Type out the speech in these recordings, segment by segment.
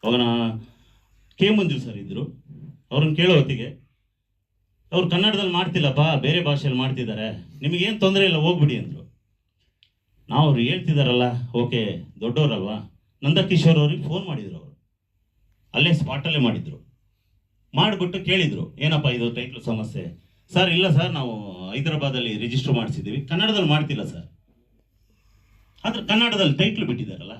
ಅವಾಗ ಕೆ ಮಂಜು ಸರ್ ಇದ್ದರು. ಅವ್ರನ್ನ ಕೇಳೋ ಹೊತ್ತಿಗೆ ಅವ್ರು ಕನ್ನಡದಲ್ಲಿ ಮಾಡ್ತಿಲ್ಲಪ್ಪ, ಬೇರೆ ಭಾಷೆಯಲ್ಲಿ ಮಾಡ್ತಿದ್ದಾರೆ, ನಿಮಗೇನು ತೊಂದರೆ ಇಲ್ಲ ಹೋಗ್ಬಿಡಿ ಅಂದರು. ನಾವು ಅವ್ರು ಹೇಳ್ತಿದ್ದಾರಲ್ಲ, ಓಕೆ ದೊಡ್ಡವರಲ್ವಾ, ನಂದಕಿಶೋರ್ ಅವ್ರಿಗೆ ಫೋನ್ ಮಾಡಿದರು. ಅವರು ಅಲ್ಲೇ ಸ್ಪಾಟಲ್ಲೇ ಮಾಡಿದರು. ಮಾಡಿಬಿಟ್ಟು ಕೇಳಿದರು, ಏನಪ್ಪ ಇದು ಟೈಟ್ಲು ಸಮಸ್ಯೆ? ಸರ್ ಇಲ್ಲ ಸರ್, ನಾವು ಹೈದರಾಬಾದಲ್ಲಿ ರಿಜಿಸ್ಟರ್ ಮಾಡಿಸಿದ್ದೀವಿ, ಕನ್ನಡದಲ್ಲಿ ಮಾಡ್ತಿಲ್ಲ ಸರ್. ಆದರೆ ಕನ್ನಡದಲ್ಲಿ ಟೈಟ್ಲು ಬಿಟ್ಟಿದ್ದಾರಲ್ಲ,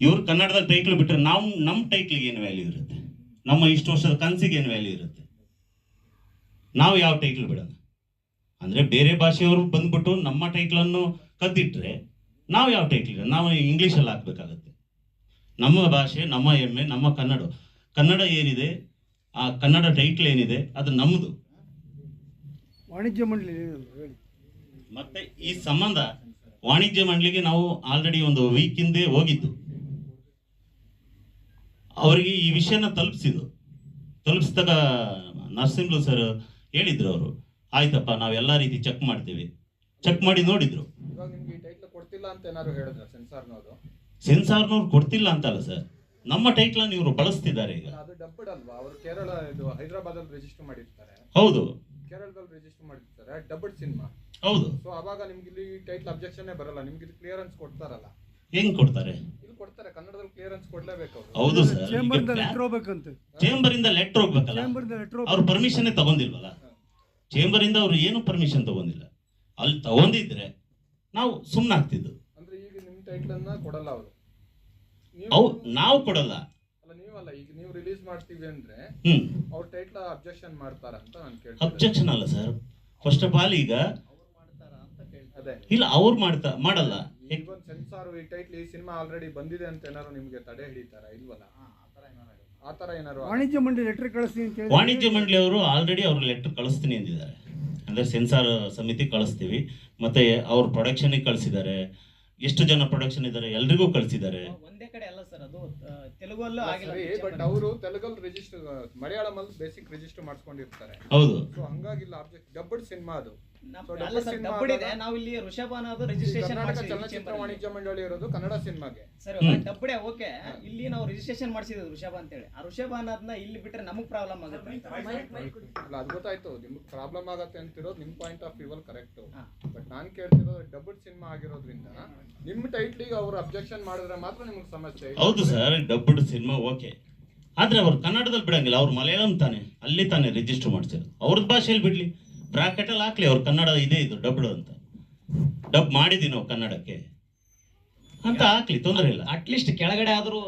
ಇವ್ರು ಕನ್ನಡದಲ್ಲಿ ಟೈಟ್ಲು ಬಿಟ್ಟರೆ ನಮ್ಮ ಟೈಟ್ಲಿಗೆ ಏನು ವ್ಯಾಲ್ಯೂ ಇರುತ್ತೆ? ನಮ್ಮ ಇಷ್ಟು ವರ್ಷದ ಕನಸಿಗೆ ಏನು ವ್ಯಾಲ್ಯೂ ಇರುತ್ತೆ? ನಾವು ಯಾವ ಟೈಟ್ಲ್ ಬಿಡೋಣ? ಅಂದರೆ ಬೇರೆ ಭಾಷೆಯವರು ಬಂದ್ಬಿಟ್ಟು ನಮ್ಮ ಟೈಟ್ಲನ್ನು ಕದ್ದಿಟ್ರೆ ನಾವು ಯಾವ ಟೈಟ್ಲ್? ನಾವು ಇಂಗ್ಲೀಷಲ್ಲಿ ಹಾಕಬೇಕಾಗತ್ತೆ. ನಮ್ಮ ಭಾಷೆ, ನಮ್ಮ ಹೆಮ್ಮೆ, ನಮ್ಮ ಕನ್ನಡ ಏನಿದೆ, ಆ ಕನ್ನಡ ಟೈಟ್ಲ್ ಏನಿದೆ ಅದು ನಮ್ಮದು. ವಾಣಿಜ್ಯ ಮಂಡಳಿ ಮತ್ತೆ ಈ ಸಂಬಂಧ ವಾಣಿಜ್ಯ ಮಂಡಳಿಗೆ ನಾವು ಆಲ್ರೆಡಿ ಒಂದು ವೀಕ್ ಹಿಂದೆ ಹೋಗಿದ್ದು, ಅವರಿಗೆ ಈ ವಿಷಯನ ತಲುಪಿಸಿದಾಗ ನರಸಿಂಹ ಸರ್ ಹೇಳಿದ್ರು. ಅವರು ಆಯ್ತಪ್ಪ, ನಾವೆಲ್ಲ ರೀತಿ ಚೆಕ್ ಮಾಡ್ತೀವಿ, ಚೆಕ್ ಮಾಡಿ ನೋಡಿದ್ರು. ಇವಾಗ ನಿಮ್ಗೆ ಈ ಟೈಟ್ಲ್ ಕೊಡ್ತಿಲ್ಲ ಅಂತ ಏನಾದ್ರು ಹೇಳಿದ್ರ ಸೆನ್ಸಾರ್ನವ್ರು ಕೊಡ್ತಿಲ್ಲ ಅಂತಲ್ಲ ಸರ್, ನಮ್ಮ ಟೈಟ್ಲನ್ನು ಇವರು ಬಳಸ್ತಿದ್ದಾರೆ ಈಗ. ಅದು ಡಬ್ಬಡ್ ಅಲ್ವಾ? ಅವರು ಕೇರಳ ಇದು ಹೈದರಾಬಾದಲ್ಲಿ ರಿಜಿಸ್ಟರ್ ಮಾಡಿರ್ತಾರೆ. ಹೌದು, ಕೇರಳದಲ್ಲಿ ರಿಜಿಸ್ಟರ್ ಮಾಡಿರ್ತಾರೆ, ಡಬ್ಬಡ್ ಸಿನಿಮಾ. ಹೌದು. ಸೊ ಅವಾಗ ನಿಮ್ಗೆ ಇಲ್ಲಿ ಟೈಟ್ಲ್ ಅಬ್ಜೆಕ್ಷನ್ ಬರಲ್ಲ, ನಿಮ್ಗೆ ಇದು ಕ್ಲಿಯರೆನ್ಸ್ ಕೊಡ್ತಾರಲ್ಲ. ಹೆಂಗ್ ಕೊಡ್ತಾರೆ? ಇಲ್ಲಿ ಕೊಡ್ತಾರೆ, ಕನ್ನಡದಲ್ಲಿ ಕ್ಲಿಯರೆನ್ಸ್ ಕೊಡ್ಲೇಬೇಕು ಅವರು. ಹೌದು ಸರ್, ಚೇಂಬರ್ ಇಂದ ಲೆಟರ್ ಹೋಗ್ಬೇಕಲ್ಲ, ಅವ್ರ ಪರ್ಮಿಷನ್ ತಗೊಂಡಿಲ್ವಲ್ಲ. ಚೇಂಬರ್ ಇಂದ ಅವ್ರು ಏನು ಪರ್ಮಿಷನ್ ತಗೊಂಡಿಲ್ಲ. ಅಲ್ಲಿ ತಗೊಂಡಿದ್ರೆ ನಾವು ಸುಮ್ಮನಾಗ್ತಿದ್ದು. ಅಂದ್ರೆ ಈಗ ನಿಮ್ ಟೈಟ್ಲ್ ಅನ್ನ ಕೊಡಲ್ಲ ಅವರು. ನಾವು ಕೊಡಲ್ಲ ಅಲ್ಲ, ನೀವಲ್ಲ, ಈಗ ನೀವು ರಿಲೀಸ್ ಮಾಡ್ತೀವಿ ಅಂದ್ರೆ ಅವ್ರ ಟೈಟ್ಲ್ ಅಬ್ಜೆಕ್ಷನ್ ಮಾಡ್ತಾರ ಅಂತ ನಾನು ಕೇಳ್ತೀನಿ. ಅಬ್ಜೆಕ್ಷನ್ ಅಲ್ಲ ಸರ್, ಫಸ್ಟ್ ಆಫ್ ಆಲ್ ಈಗ ಅದೇ ಇಲ್ಲ, ಅವ್ರು ಮಾಡಲ್ಲ. ಈಗ ಸೆನ್ಸಾರ್ ಈ ಟೈಟ್ಲ್ ಈ ಸಿನಿಮಾ ಆಲ್ರೆಡಿ ಬಂದಿದೆ ಅಂತ ಏನಾರು ನಿಮ್ಗೆ ತಡೆ ಹಿಡಿತಾರ? ಇಲ್ವಲ್ಲ, ಆತರ ಏನಾರು. ವಾಣಿಜ್ಯ ಮಂಡಳಿ ಲೆಟರ್ ಕಳಿಸ್ತೀನಿ ಅಂತ ಹೇಳಿ ವಾಣಿಜ್ಯ ಮಂಡಳಿ ಅವರು ಆಲ್ರೆಡಿ ಅವ್ರ ಲೆಟರ್ ಕಳಿಸ್ತೀನಿ ಅಂದಿದ್ದಾರೆ. ಅಂದ್ರೆ ಸೆನ್ಸಾರ್ ಸಮಿತಿ ಕಳಿಸ್ತೀವಿ, ಮತ್ತೆ ಅವ್ರ ಪ್ರೊಡಕ್ಷನ್ಗೆ ಕಳಿಸಿದ್ದಾರೆ. ಎಷ್ಟು ಜನ ಪ್ರೊಡಕ್ಷನ್ ಇದ್ದಾರೆ ಎಲ್ರಿಗೂ ಕಳಿಸಿದ್ದಾರೆ. ಒಂದೇ ಕಡೆ ಅಲ್ಲ ಸರ್, ಅದು ತೆಲುಗಲ್ಲೂ ಆಗಿಲ್ಲ. ಬಟ್ ಅವರು ತೆಲುಗಲ್ಲಿ ರಿಜಿಸ್ಟರ್, ಮಲಯಾಳಮಲ್ಲಿ ಬೇಸಿಕ್ ರಿಜಿಸ್ಟರ್ ಮಾಡಿಸ್ಕೊಂಡಿರ್ತಾರೆ. ಹೌದು. ಸೊ ಹಂಗಾಗಿಲ್ಲ, ಆಬ್ಜೆಕ್ಟ್ ಡಬ್ಬಡ್ ಸಿನಿಮಾ ಅದು. ನಾವು ಇಲ್ಲಿ ಋಷಭ ಅನ್ನೋದು ರಿಜಿಸ್ಟ್ರೇಷನ್ ಕರ್ನಾಟಕ ಚಲನಚಿತ್ರ ವಾಣಿಜ್ಯ ಮಂಡಳಿ ಇರೋದು ಕನ್ನಡ ಸಿನಿಮಾಗೆ. ಸರ್ ಡಬ್ಬಡೆ ಓಕೆ, ಇಲ್ಲಿ ನಾವು ರಿಜಿಸ್ಟ್ರೇಷನ್ ಮಾಡಿಸಿದ್ವಿ ಋಷಭ ಅಂತ ಹೇಳಿ. ಆ ಋಷಭ ಅನ್ನೋದನ್ನ ಇಲ್ಲಿ ಬಿಟ್ರೆ ನಮಗ್ ಪ್ರಾಬ್ಲಮ್ ಆಗುತ್ತೆ. ಅಲ್ಲ, ಅದು ಗೊತ್ತಾಯ್ತು, ನಿಮ್ಗೆ ಪ್ರಾಬ್ಲಮ್ ಆಗತ್ತೆ ಅಂತಿರೋದು ನಿಮ್ ಪಾಯಿಂಟ್ ಆಫ್ ವ್ಯೂ ಅಲ್ಲಿ ಕರೆಕ್ಟ್. ಬಟ್ ನಾನ್ ಕೇಳ್ತಿರೋದು ಡಬ್ಬಡ್ ಸಿನಿಮಾ ಆಗಿರೋದ್ರಿಂದ ನಿಮ್ಮ ಟೈಟ್ಲಿಗೆ ಅವ್ರು ಅಬ್ಜೆಕ್ಷನ್ ಮಾಡಿದ್ರೆ ಮಾತ್ರ ನಿಮ್ಗೆ ಸಮಸ್ಯೆ. ಹೌದು ಸರ್, ಡಬ್ಬಡ್ ಸಿನಿಮಾ ಓಕೆ, ಆದ್ರೆ ಅವ್ರು ಕನ್ನಡದಲ್ಲಿ ಬಿಡಂಗಿಲ್ಲ. ಅವ್ರು ಮಲಯಾಳಂ ತಾನೆ, ಅಲ್ಲಿ ತಾನೆ ರಿಜಿಸ್ಟರ್ ಮಾಡ್ಸಿರೋದು. ಅವ್ರದ್ದು ಭಾಷೆಯಲ್ಲಿ ಬಿಡ್ಲಿ, ಬ್ರಾಕೆಟ್ ಅಲ್ಲಿ ಹಾಕ್ಲಿ, ಅವ್ರ ಕನ್ನಡ ಇದೆ, ಇದು ಡಬ್ಡ್ ಅಂತ ಡಬ್ ಮಾಡಿದೀವಿ ನಾವು ಕನ್ನಡಕ್ಕೆ ಅಂತ ಹಾಕ್ಲಿ, ತೊಂದರೆ ಇಲ್ಲ. ಅಟ್ಲೀಸ್ಟ್ ಕೆಳಗಡೆ ಆದ್ರೂ